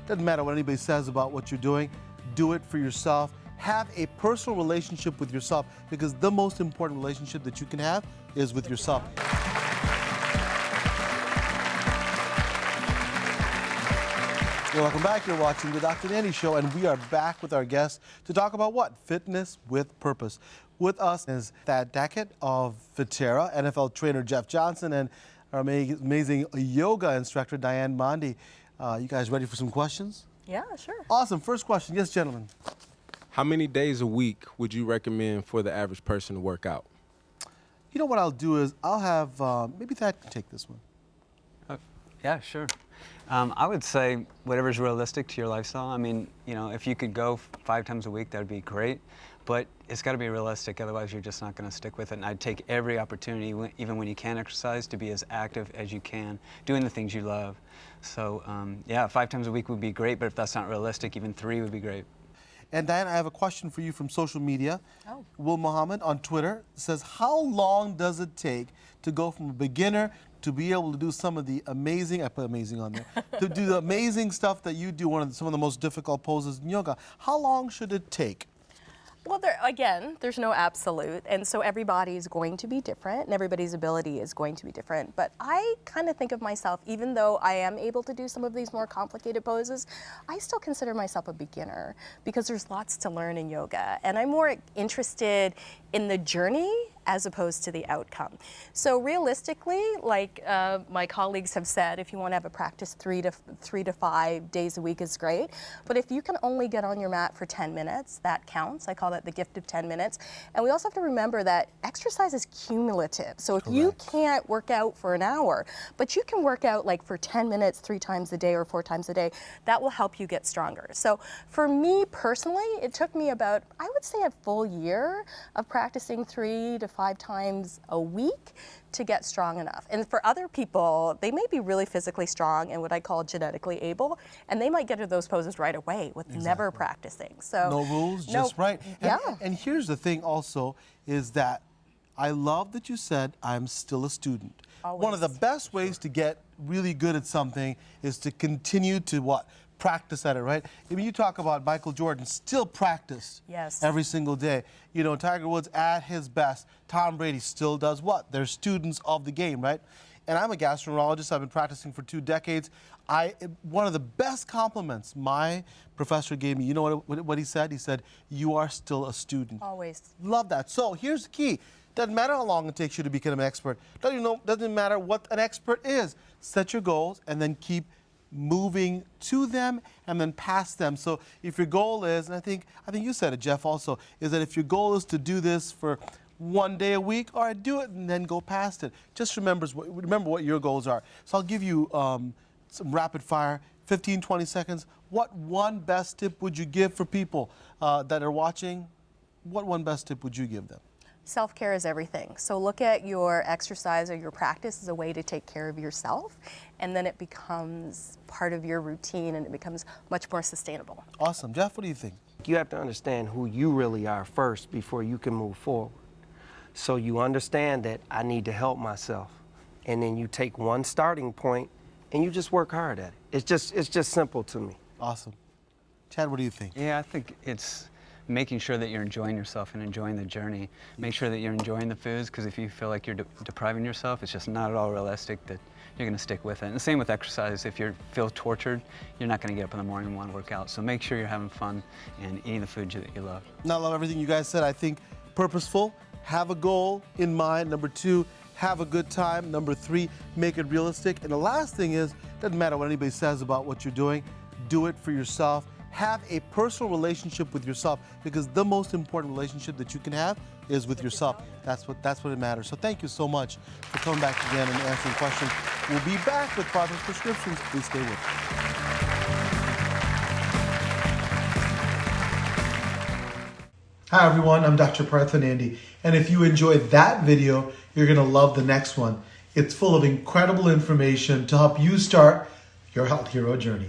Doesn't matter what anybody says about what you're doing. Do it for yourself. Have a personal relationship with yourself, because the most important relationship that you can have is with yourself. Welcome back. You're watching the Dr. Nandi Show, and we are back with our guest to talk about what? Fitness with purpose. With us is that decade of Viterra, NFL trainer Jeff Johnson, and our amazing yoga instructor Diane Mondi. You guys ready for some questions? Yeah, sure. Awesome. First question. Yes, gentlemen. How many days a week would you recommend for the average person to work out? You know what I'll do is I'll have, maybe Thad can take this one. Yeah, sure. I would say whatever's realistic to your lifestyle. I mean, you know, if you could go 5 times a week, that would be great. But it's got to be realistic, otherwise you're just not going to stick with it. And I'd take every opportunity, even when you can't exercise, to be as active as you can, doing the things you love. So, yeah, 5 times a week would be great, but if that's not realistic, even 3 would be great. And Diane, I have a question for you from social media. Oh. Will Muhammad on Twitter says, how long does it take to go from a beginner to be able to do some of the amazing, I put amazing on there, to do the amazing stuff that you do, some of the most difficult poses in yoga? How long should it take? Well, again, there's no absolute, and so everybody is going to be different, and everybody's ability is going to be different. But I kind of think of myself, even though I am able to do some of these more complicated poses, I still consider myself a beginner, because there's lots to learn in yoga, and I'm more interested in the journey as opposed to the outcome. So realistically, like my colleagues have said, if you want to have a practice 3 to 5 days a week is great. But if you can only get on your mat for 10 minutes, that counts. I call that the gift of 10 minutes. And we also have to remember that exercise is cumulative. So if you can't work out for an hour, but you can work out like for 10 minutes 3 times a day or 4 times a day, that will help you get stronger. So for me personally, it took me about, I would say, a full year of practicing 3 to 5 times a week to get strong enough. And for other people, they may be really physically strong and what I call genetically able, and they might get to those poses right away with never practicing. So no rules, just right. Yeah. And here's the thing also, is that I love that you said, I'm still a student. Always. One of the best ways to get really good at something is to continue to what? Practice at it, right? I mean, you talk about Michael Jordan still practiced every single day. You know, Tiger Woods at his best. Tom Brady still does what? They're students of the game, right? And I'm a gastroenterologist. I've been practicing for 2 decades. One of the best compliments my professor gave me, you know what he said? He said, you are still a student. Always. Love that. So here's the key. Doesn't matter how long it takes you to become an expert. Doesn't matter what an expert is. Set your goals and then keep moving to them and then past them. So if your goal is, and I think you said it, Jeff, also, is that if your goal is to do this for 1 day a week, all right, do it and then go past it. Just remember what your goals are. So I'll give you some rapid fire, 15, 20 seconds. What one best tip would you give for people that are watching? What one best tip would you give them? Self-care is everything. So look at your exercise or your practice as a way to take care of yourself, and then it becomes part of your routine and it becomes much more sustainable. Awesome. Jeff, what do you think? You have to understand who you really are first before you can move forward. So you understand that I need to help myself. And then you take one starting point and you just work hard at it. It's just simple to me. Awesome. Chad, what do you think? Yeah, I think it's making sure that you're enjoying yourself and enjoying the journey. Make sure that you're enjoying the foods, because if you feel like you're depriving yourself, it's just not at all realistic that you're going to stick with it. And the same with exercise. If you feel tortured, you're not going to get up in the morning and want to work out. So make sure you're having fun and eating the food that you love. I love everything you guys said. I think purposeful, have a goal in mind. Number 2, have a good time. Number 3, make it realistic. And the last thing is, doesn't matter what anybody says about what you're doing, do it for yourself. Have a personal relationship with yourself, because the most important relationship that you can have is with yourself. That's what it matters. So thank you so much for coming back again and answering questions. We'll be back with Partha's Prescriptions. Please stay with us. Hi everyone, I'm Dr. Partha Nandi, and if you enjoyed that video, you're going to love the next one. It's full of incredible information to help you start your health hero journey.